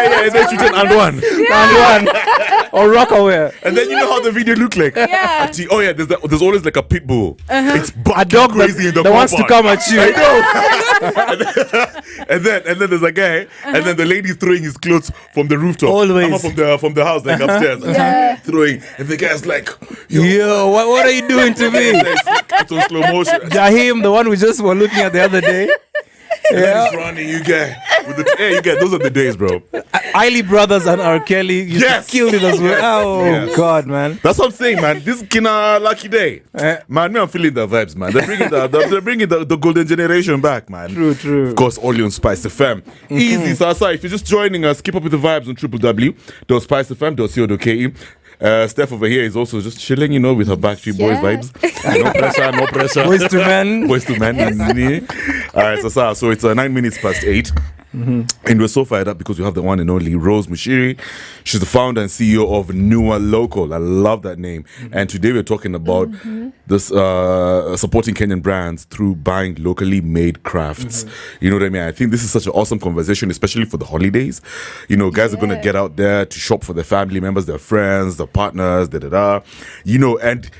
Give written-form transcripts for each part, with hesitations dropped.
And then she said, and one. Or Rockaway. And then you know how the video look like? Yeah. Actually, there's always like a pit bull. It's A dog crazy in the that wants to car come at you. and then there's a guy, and then the lady's throwing his clothes from the rooftop. Always. From the house, like upstairs. Throwing. And the guy's like, Yo, what are you doing to me? it's on slow motion. Jahim, the one we just were looking at the other day. And then he's running, you get those are the days, bro. Eiley Brothers and R. Kelly used to kill it as well. Oh, Yes. God, man. That's what I'm saying, man. This is kinda lucky day. Man, me, I'm feeling the vibes, man. They're bringing the golden generation back, man. True. Of course, only on SpiceFM. Easy, Sasa. If you're just joining us, keep up with the vibes on www.spicefm.co.ke. Steph over here is also just chilling, with her Backstreet Boys vibes. No pressure. Boys to men. Boys to men. All right, so it's 9 minutes past 8. And we're so fired up because we have the one and only Rose Muchiri. She's the founder and CEO of Nua Local. I love that name. And today we're talking about this supporting Kenyan brands through buying locally made crafts. You know what I mean? I think this is such an awesome conversation, especially for the holidays. Guys are going to get out there to shop for their family members, their friends, their partners, and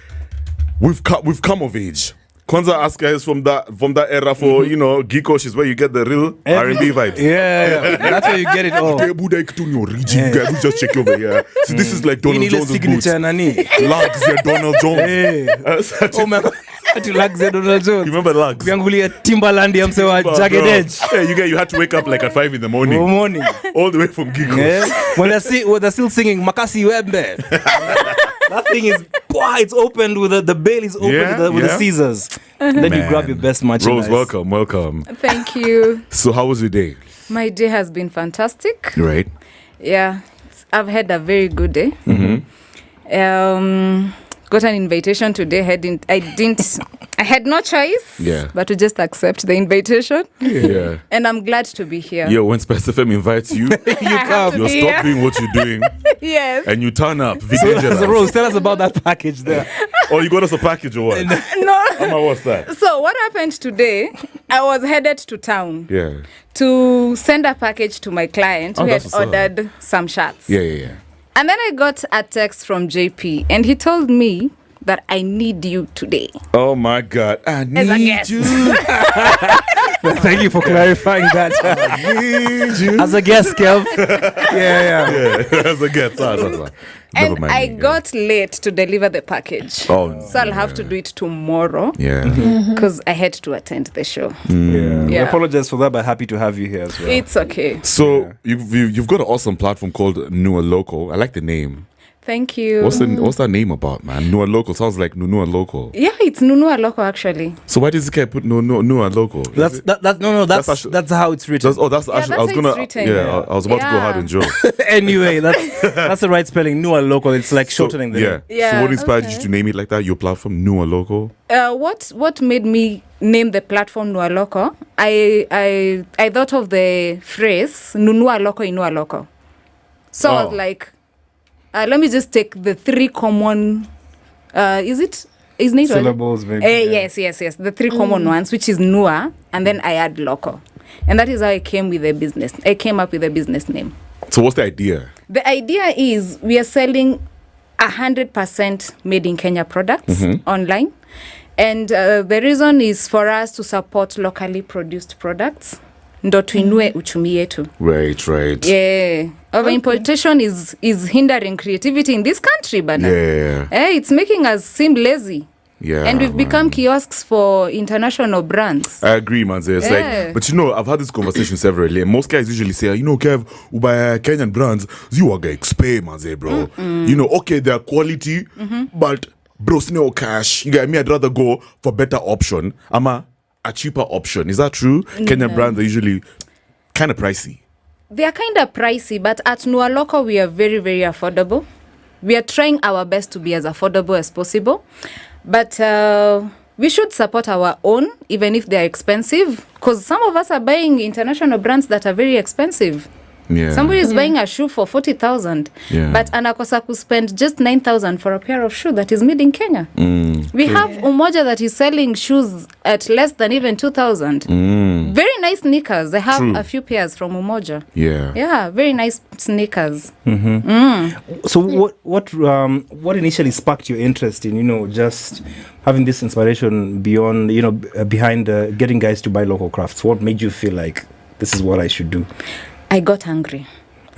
we've come of age. Kwanza Aska is from that era for Geekosh is where you get the real R&B vibes. Yeah, that's where you get it all. You guys just check over here. So this is like Donald Jones' boots. Lugs, Donald Jones. Oh my God. Donald Jones. You remember Lugs? Viangulia Timberland msewa jagged edge. Yeah, you had to wake up like at 5 in the morning. All the way from Geekosh. Yeah. When they're still singing Makasi Webbe. That thing is, it's opened with the bail is open with the scissors. Then you grab your best merchandise. Rose, welcome. Thank you. So how was your day? My day has been fantastic. Right. Yeah, I've had a very good day. Got an invitation today. I had no choice but to just accept the invitation. Yeah. And I'm glad to be here. Yeah, when SpiceFM invites you, you come. You stop doing what you're doing. Yes. And you turn up. So Rose, tell us about that package there. Oh, you got us a package or what? No. What's that? So what happened today, I was headed to town to send a package to my client who had ordered some shirts. Yeah. And then I got a text from JP and he told me that I need you today. Oh my God. I need you. Thank you for clarifying that. I need you. As a guest, Kev. Yeah. As a guest. And I got late to deliver the package. So I'll have to do it tomorrow. Yeah. Because I had to attend the show. Yeah. I apologize for that, but happy to have you here as well. It's okay. So you've got an awesome platform called Nua Local. I like the name. Thank you. What's that name about, man? Nua Local sounds like Nunua Local. Yeah, it's Nunua Local actually. So why does this guy put Nua Local? That's how it's written. That's actually. I was gonna. I was about to go hard and joke. Anyway, that's the right spelling. Nua Local. It's like shortening the name. Yeah. So what inspired you to name it like that? Your platform, Nua Local. What made me name the platform Nua Local? I thought of the phrase Nunua Local Inua Local. So I was like, let me just take the 3 common. Is it syllables? Maybe. Yes. The 3 common ones, which is Nua, and then I add Local, and that is how I came up with a business name. So what's the idea? The idea is we are selling 100% made in Kenya products online, and the reason is for us to support locally produced products. Ndo tuinue uchumi yetu. Right. Yeah. Our importation is hindering creativity in this country, but it's making us seem lazy. Yeah. And we've become kiosks for international brands. I agree, man. It's like, but I've had this conversation severally. And most guys usually say, Kev, who buy Kenyan brands, you are going to pay, man, bro. Okay, they're quality, but bro, no cash. I'd rather go for better option. A cheaper option. Is that true? Kenyan brands are usually kind of pricey. They are kind of pricey, but at Nua Local, we are very, very affordable. We are trying our best to be as affordable as possible. But we should support our own, even if they are expensive. Because some of us are buying international brands that are very expensive. Yeah. Somebody is buying a shoe for 40,000, but anakosa could spend just 9,000 for a pair of shoes that is made in Kenya. We have Umoja that is selling shoes at less than even 2,000. Very nice sneakers. I have a few pairs from Umoja. Yeah, very nice sneakers. So what initially sparked your interest in just having this inspiration beyond behind getting guys to buy local crafts? What made you feel like this is what I should do? I got angry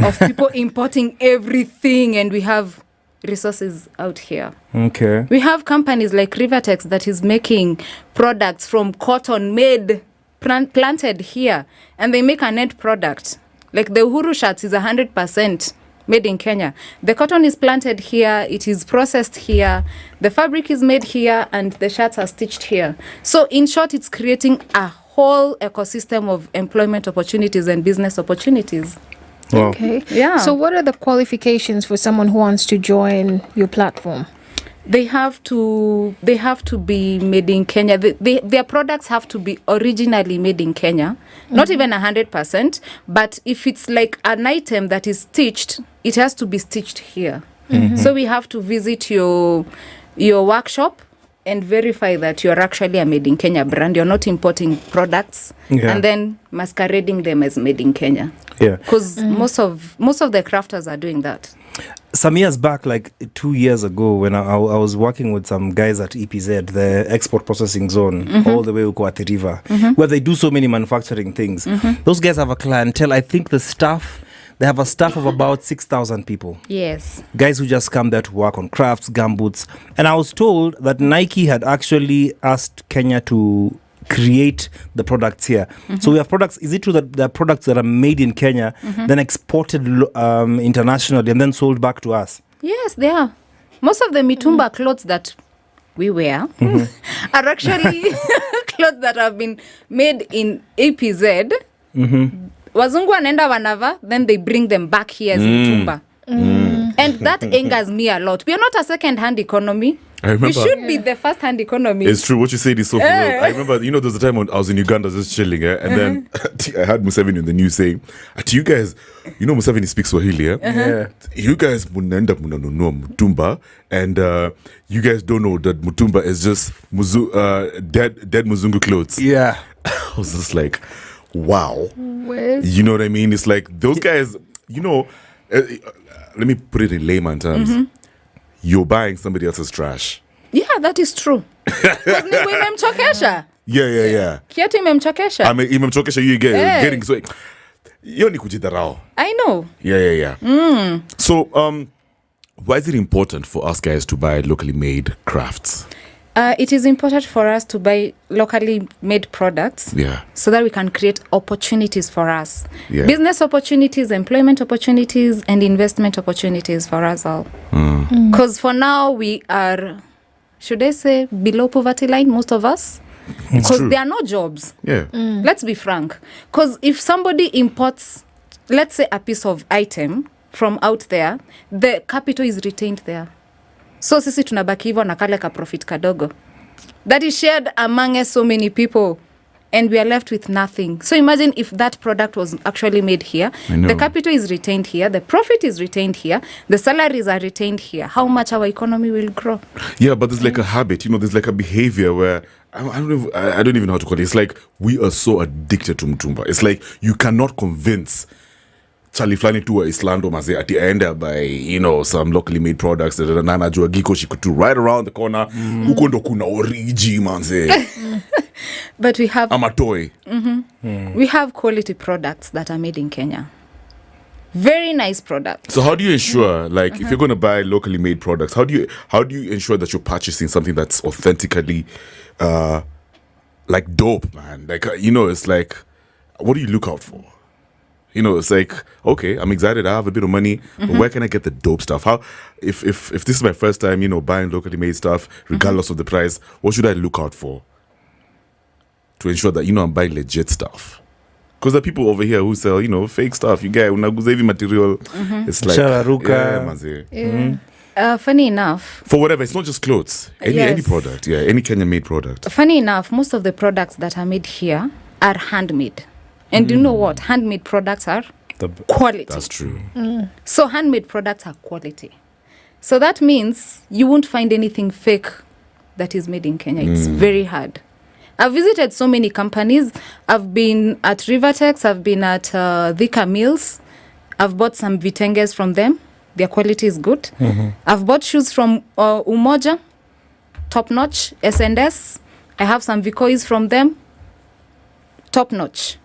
of people importing everything, and we have resources out here. Okay. We have companies like Rivertex that is making products from cotton made, planted here, and they make an end product. Like the Uhuru shirts is 100% made in Kenya. The cotton is planted here, it is processed here, the fabric is made here, and the shirts are stitched here. So in short, it's creating a whole ecosystem of employment opportunities and business opportunities. Wow. Okay. Yeah. So what are the qualifications for someone who wants to join your platform? They have to be made in Kenya. Their products have to be originally made in Kenya. Not even 100%, but if it's like an item that is stitched, it has to be stitched here. So we have to visit your workshop and verify that you're actually a made in Kenya brand. You're not importing products and then masquerading them as made in Kenya. Yeah. Because most of the crafters are doing that. Some years back, like 2 years ago, when I was working with some guys at EPZ, the export processing zone, all the way to Athi River, where they do so many manufacturing things. Those guys have a clientele. I think they have a staff of about 6,000 people. Yes. Guys who just come there to work on crafts, gumboots. And I was told that Nike had actually asked Kenya to create the products here. So we have products. Is it true that there are products that are made in Kenya, then exported internationally and then sold back to us? Yes, they are. Most of the mitumba clothes that we wear are actually clothes that have been made in APZ. Wazungu wanaenda wanava, then they bring them back here as mitumba. And that angers me a lot. We are not a second-hand economy. I remember. We should be the first-hand economy. It's true. What you said is so real. I remember, there was a time when I was in Uganda just chilling, and then I had Museveni in the news saying, to you guys, Museveni speaks Swahili, you guys munenda munanunua mutumba, and you guys don't know that mutumba is just dead Muzungu clothes. Yeah. I was just like, wow. Where's You know what I mean? It's like those guys, let me put it in layman terms. You're buying somebody else's trash. Yeah, that is true. Because imemchokesha. Yeah. Kiatu imemchokesha. Imemchokesha, you getting so. Hiyo ni kujidharau. I know. Yeah. So, why is it important for us guys to buy locally made crafts? It is important for us to buy locally made products so that we can create opportunities for us. Business opportunities, employment opportunities, and investment opportunities for us all. Because for now, we are, should I say, below poverty line, most of us. Because there are no jobs. Let's be frank. Because if somebody imports, let's say, a piece of item from out there, the capital is retained there. So sisi tunabaki hivyo na kale ka profit kadogo that is shared among so many people, and we are left with nothing. So imagine if that product was actually made here, the capital is retained here, the profit is retained here, the salaries are retained here, how much our economy will grow. Yeah, but there's like a habit, there's like a behavior where I don't even know how to call it. It's like we are so addicted to mtumba. It's like you cannot convince Charlie Flani to Islando maze at the end by some locally made products that Nana Jua Giko she could do right around the corner. Ukondo kuna origi manze. But we have Amatoy. We have quality products that are made in Kenya. Very nice products. So how do you ensure, like, if you're going to buy locally made products, how do you ensure that you're purchasing something that's authentically, like dope, man? Like, it's like, what do you look out for? It's like, okay, I'm excited. I have a bit of money, but where can I get the dope stuff? How, if this is my first time, buying locally made stuff, regardless of the price, what should I look out for to ensure that I'm buying legit stuff? Because there are people over here who sell, fake stuff. You get unaguza material. It's like Shararuka. Funny enough, for whatever, it's not just clothes. Any product, any Kenyan made product. Funny enough, most of the products that are made here are handmade. And do you know what handmade products are? quality. That's true. So handmade products are quality. So that means you won't find anything fake that is made in Kenya. It's very hard. I've visited so many companies. I've been at Rivertex. I've been at Thika Mills. I've bought some vitenges from them. Their quality is good. I've bought shoes from Umoja, top notch, S&S. I have some Vikois from them, top notch.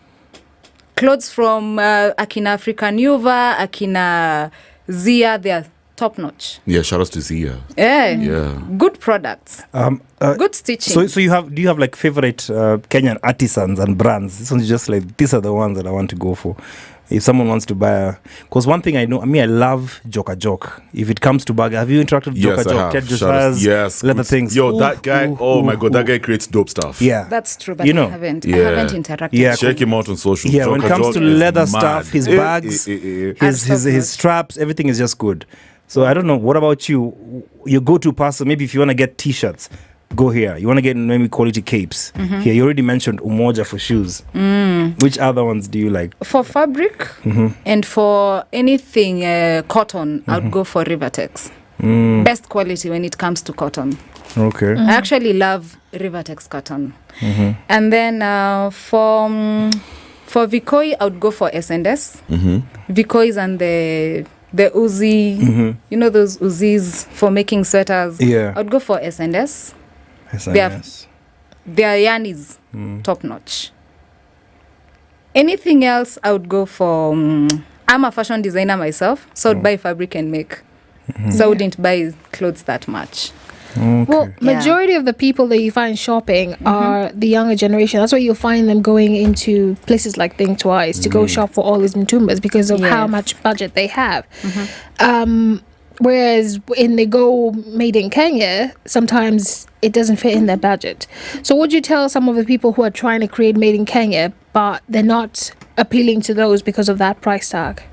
Clothes from Akina African Yuva, Akina Zia, they're top notch. Yeah, shout out to Zia. Yeah. Good products. Good stitching. So do you have like favorite Kenyan artisans and brands? This one's just like, these are the ones that I want to go for. If someone wants to buy because one thing I know, I love Joka Jok. If it comes to bag, have you interacted with Yes, Joka I Jok? have. Ted Josiah's Yes. leather things. Yo, that guy, oh my God, that guy creates dope stuff. Yeah. That's true, but You know, I haven't interacted. Yeah. Check him out on social. Yeah, when it Joka comes Jok to is leather mad. stuff, his bags, his straps, everything is just good. So I don't know. What about you? Your go-to person, maybe if you want to get T-shirts, go here. You want to get maybe quality capes. Here, you already mentioned Umoja for shoes. Which other ones do you like? For fabric and for anything cotton, I'd go for Rivertex. Best quality when it comes to cotton. Okay. I actually love Rivertex cotton. And then for Vikoi, I would go for S&S. Vikois and the Uzi, you know those Uzis for making sweaters. Yeah. I'd go for S&S. S&S. Their yarn is top notch. Anything else, I would go for. I'm a fashion designer myself, so I'd buy fabric and make. So I wouldn't buy clothes that much. Okay. Well, majority of the people that you find shopping are the younger generation. That's why you'll find them going into places like Think Twice to go shop for all these Mtumbas because of how much budget they have. Whereas when they go made in Kenya, sometimes it doesn't fit in their budget. So would you tell some of the people who are trying to create made in Kenya, but they're not appealing to those because of that price tag?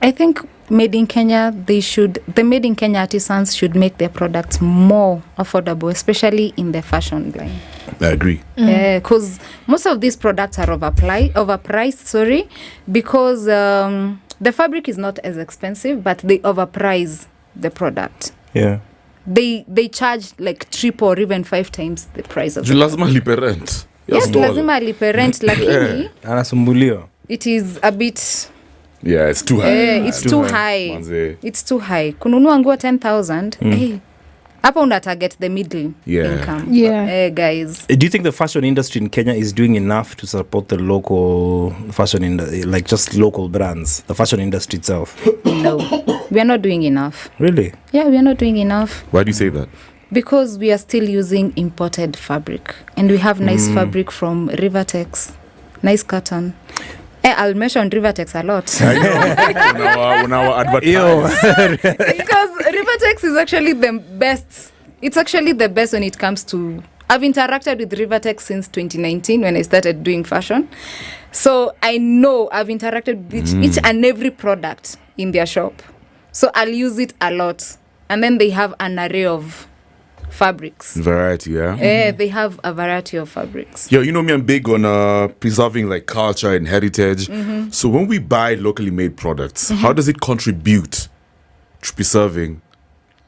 I think made in Kenya, the made in Kenya artisans should make their products more affordable, especially in the fashion line. I agree. Because most of these products are overpriced, because the fabric is not as expensive, but they overprice the product. Yeah. They charge like 3 or even 5 times the price of the Lazima lipe rent. Yes, lazima lipe rent, lakini Anasumbulio. it is a bit. Yeah, it's too high. It's too high. Manze. It's too high. Kununua nguo 10,000. Hapa una target the middle income. Yeah. Guys. Do you think the fashion industry in Kenya is doing enough to support the local fashion industry, like just local brands, the fashion industry itself? No, we are not doing enough. Really? Yeah, we are not doing enough. Why do you say that? Because we are still using imported fabric. And we have nice fabric from Rivertex. Nice cotton. I'll mention Rivertex a lot. I know. on our advertise. Because Rivertex is actually the best. It's actually the best when it comes to. I've interacted with Rivertex since 2019 when I started doing fashion. So I know I've interacted with each and every product in their shop. So I'll use it a lot. And then they have an array of fabrics. Variety, yeah. They have a variety of fabrics. Yo, you know me, I'm big on preserving like culture and heritage. So when we buy locally made products, how does it contribute to preserving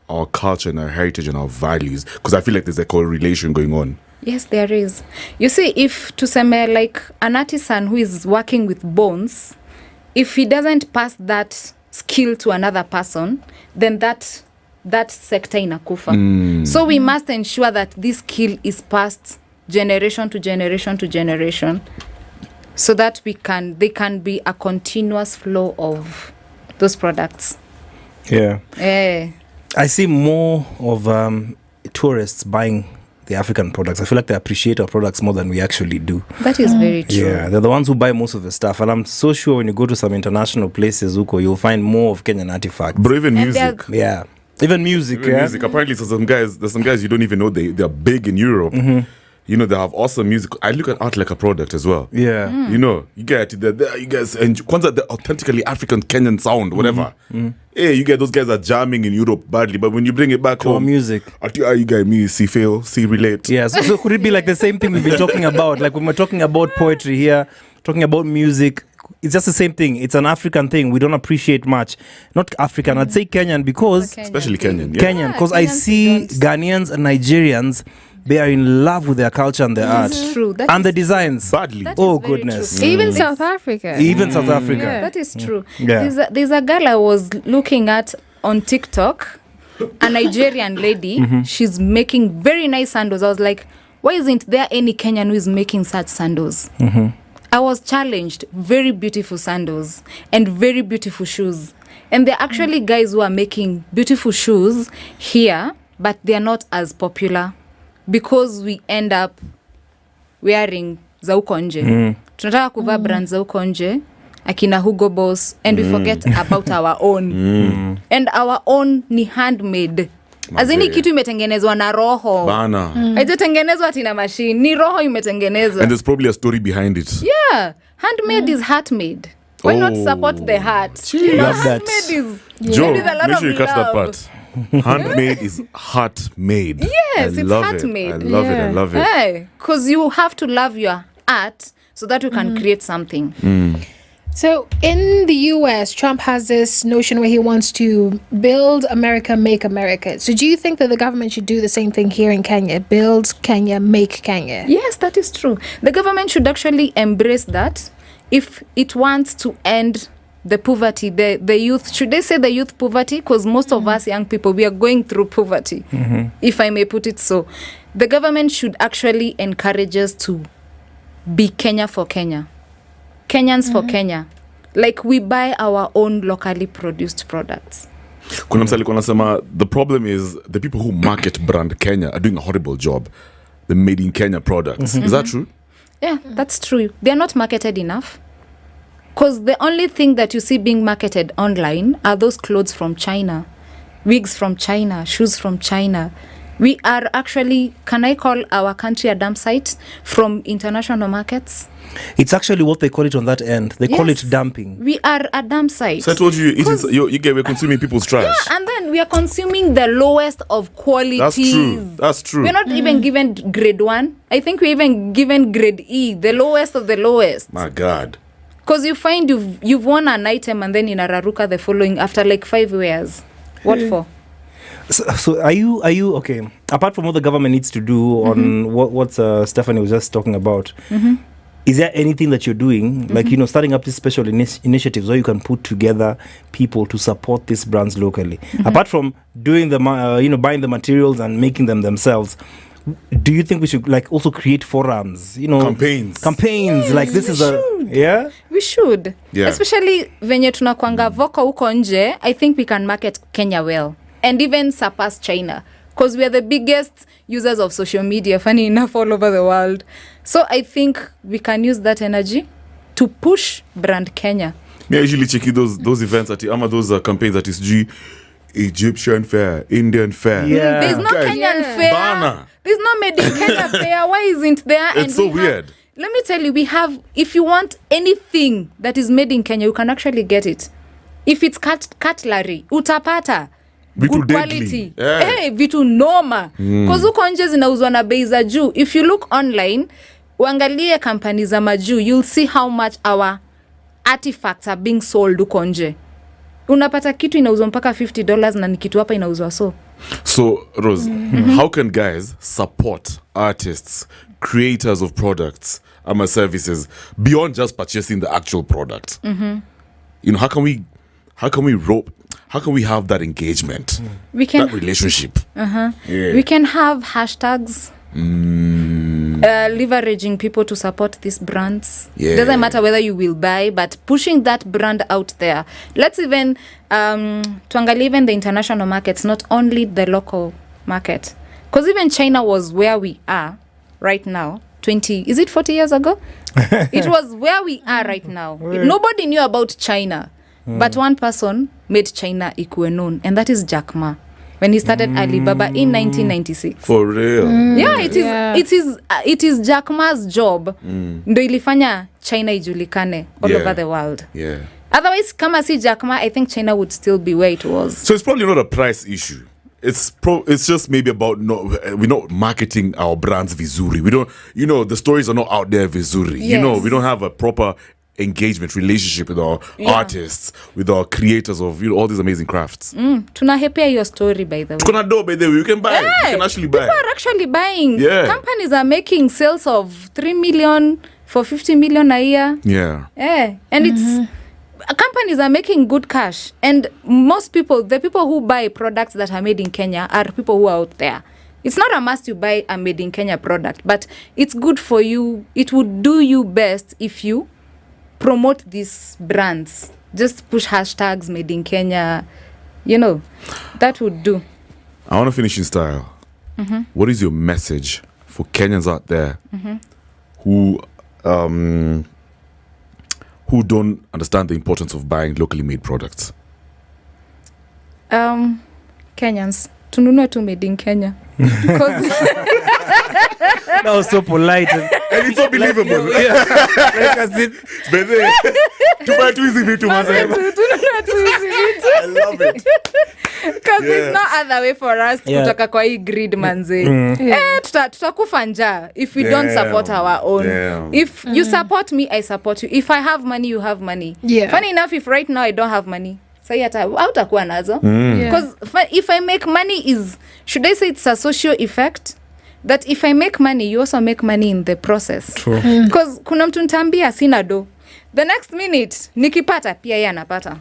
our culture and our heritage and our values? Because I feel like there's a correlation going on. Yes, there is. You see, if to some like an artisan who is working with bones, if he doesn't pass that skill to another person, then that sector inakufa. So we must ensure that this skill is passed generation to generation to generation, so that they can be a continuous flow of those products. Yeah. I see more of tourists buying the African products. I feel like they appreciate our products more than we actually do. That is very true. Yeah, they're the ones who buy most of the stuff. And I'm so sure when you go to some international places, Uko, you'll find more of Kenyan artifacts. But even music. Yeah. Even music, Music. Apparently, there's some guys you don't even know they're big in Europe. You know, they have awesome music. I look at art like a product as well. Yeah. You know, you get it there, you guys, and Kwanzaa, the authentically African Kenyan sound, whatever. Hey, you get those guys are jamming in Europe badly, but when you bring it back To our home, music. you guys me see feel, see relate. Yeah, so could it be like the same thing we've been talking about? Like when we're talking about poetry here, talking about music, it's just the same thing. It's an African thing. We don't appreciate much. Not African. I'd say Kenyan because Especially Kenyan. Yeah. Kenyan, because I Kenyans, see we don't. Ghanaians and Nigerians, they are in love with their culture and their art That's true. That and the is- designs. Badly. that is Oh very goodness. true. Even South Africa. Even South Africa. Yeah. That is true. Yeah. There's a girl I was looking at on TikTok, a Nigerian lady. She's making very nice sandals. I was like, why isn't there any Kenyan who is making such sandals? I was challenged. Very beautiful sandals and very beautiful shoes. And there are actually guys who are making beautiful shoes here, but they are not as popular because we end up wearing za huko nje. Tunataka kuvaa brands za huko nje, akina Hugo Boss, and we forget about our own. And our own ni handmade. Azini kitu imetengenezwa na roho. Bana. Haijatengenezwa ati na machine. Ni roho imetengenezwa. And there's probably a story behind it. Yeah, handmade is heart made. Why not support the heart? You know, Love that. handmade is Joe, with a lot make of sure you catch that love. part. Handmade is heart made. Yes, I it's love heart-made. It. I love it. I Yeah. love it. Hey, because you have to love your art so that you can create something. So in the US, Trump has this notion where he wants to build America, make America. So do you think that the government should do the same thing here in Kenya? Build Kenya, make Kenya. Yes, that is true. The government should actually embrace that if it wants to end the poverty, the youth. Should they say the youth poverty? Because most of us young people, we are going through poverty, if I may put it so. The government should actually encourage us to be Kenya for Kenya. Kenyans for Kenya. Like we buy our own locally produced products. Kuna msali kuna sema the problem is the people who market brand Kenya are doing a horrible job. The made in Kenya products. Is that true? Yeah, that's true. They're not marketed enough. Because the only thing that you see being marketed online are those clothes from China, wigs from China, shoes from China. We are actually, can I call our country a dump site from international markets? It's actually what they call it on that end. They call Yes. it dumping. We are a dump site. So I told you, we're consuming people's trash. And then we are consuming the lowest of qualities. That's true. That's true. We're not even given grade 1. I think we're even given grade E, the lowest of the lowest. My God. Because you find you've worn an item and then inararuka the following after like 5 wears. What for? So are you okay? Apart from what the government needs to do on what Stephanie was just talking about, is there anything that you're doing, like starting up these special initiatives where you can put together people to support these brands locally? Apart from doing the buying the materials and making them themselves, do you think we should like also create forums? Campaigns. Campaigns like this is yeah. We should. Yeah. Especially venye tunakwanga voko huko nje, I think we can market Kenya well and even surpass China because we are the biggest users of social media, funny enough, all over the world. So I think we can use that energy to push brand Kenya. Me, I usually check those events at those campaigns that is Egyptian fair, Indian fair. Yeah. There's no Guys, Kenyan fair. Bana. There's no made in Kenya fair. Why isn't there? It's so weird. Let me tell you, we have, if you want anything that is made in Kenya, you can actually get it. If it's cutlery, utapata. Vitu Good deadly. quality. Yeah. Hey, vitu noma. Because huko nje zinauzwa na bei za juu. If you look online, uangalie kampani za majuu, you'll see how much our artifacts are being sold huko nje. Unapata kitu inauzwa mpaka $50 na ni kitu hapa inauzwa So, Rose, how can guys support artists, creators of products, services beyond just purchasing the actual product? How can we have that engagement, We can that relationship? Yeah. We can have hashtags leveraging people to support these brands. Yeah. Doesn't matter whether you will buy, but pushing that brand out there. Let's even tuangalie even the international markets, not only the local market. Because even China was where we are right now. 40 years ago? It was where we are right now. Nobody knew about China. But one person made China ikuwe known, and that is Jack Ma. When he started Alibaba in 1996. For real. Yeah, it is. Yeah. It is Jack Ma's job. Ndo ilifanya China ijulikane all Yeah. over the world. Yeah. Otherwise, kama si Jack Ma, I think China would still be where it was. So it's probably not a price issue. It's just maybe about we're not marketing our brands vizuri. We don't, the stories are not out there vizuri. Yes. We don't have a proper engagement, relationship with our artists, with our creators of all these amazing crafts. Tunahepea your story, by the way. Kuna do, by the way, you can buy. You can actually buy. People are actually buying. Yeah. Companies are making sales of 3 million for 50 million a year. Yeah. And it's companies are making good cash. And most people, the people who buy products that are made in Kenya are people who are out there. It's not a must you buy a made in Kenya product, but it's good for you. It would do you best if you promote these brands. Just push hashtags made in Kenya. That would do. I want to finish in style. What is your message for Kenyans out there who don't understand the importance of buying locally made products? Kenyans, tununue tu made in Kenya. Because That was so polite. And it's so believable. Like as it, To buy too easy vitu, man. I love it. Because there's no other way for us kutoka kwa hii grid manze. Tutakufa njaa if we don't support our own. Damn. If you support me, I support you. If I have money, you have money. Yeah. Funny enough, if right now I don't have money, say hautakuwa nazo. Because if I make money should I say it's a social effect? That if I make money, you also make money in the process. True. Because kuna mtu nitambia sina do. The next minute, nikipata pia yeye anapata.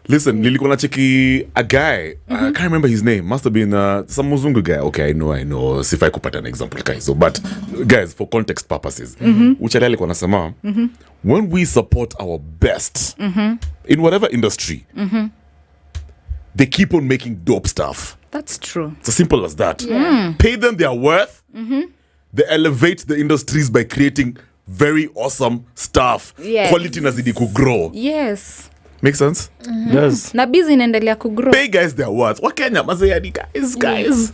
Listen, nilikuwa nacheki a guy, I can't remember his name, must have been some Muzungu guy. Okay, I know. See if I could put an example, guys. So, but guys, for context purposes, uchale alikuwa anasema, when we support our best in whatever industry, they keep on making dope stuff. That's true. It's as simple as that. Pay them their worth. They elevate the industries by creating very awesome stuff. Yes. Quality nazidi kugrow. Yes. Make sense? does. Na busy inaendelea kugrow. Pay guys their worth. Wakenya mazeyani guys.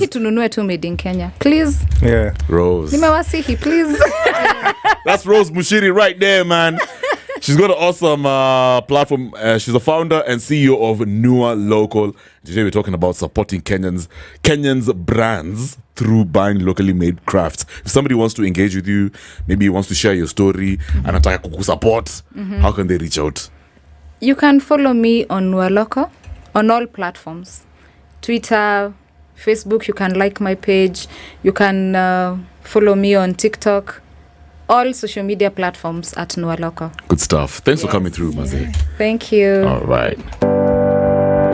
Tununue tu made in Kenya. Please. Yeah. Rose. Nimewasihi, please. That's Rose Muchiri right there, man. She's got an awesome platform. She's the founder and CEO of Nua Local. Today we're talking about supporting Kenyans brands through buying locally made crafts. If somebody wants to engage with you, maybe he wants to share your story, and ataka kukusupport, how can they reach out? You can follow me on Nua Local on all platforms. Twitter, Facebook, you can like my page. You can follow me on TikTok. All social media platforms at Nua Local. Good stuff. Thanks for coming through, Maze. Thank you. All right.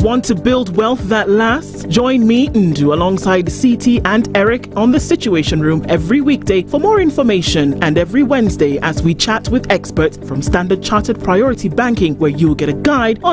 Want to build wealth that lasts? Join me, Ndu, alongside CT and Eric on The Situation Room every weekday for more information, and every Wednesday as we chat with experts from Standard Chartered Priority Banking, where you'll get a guide on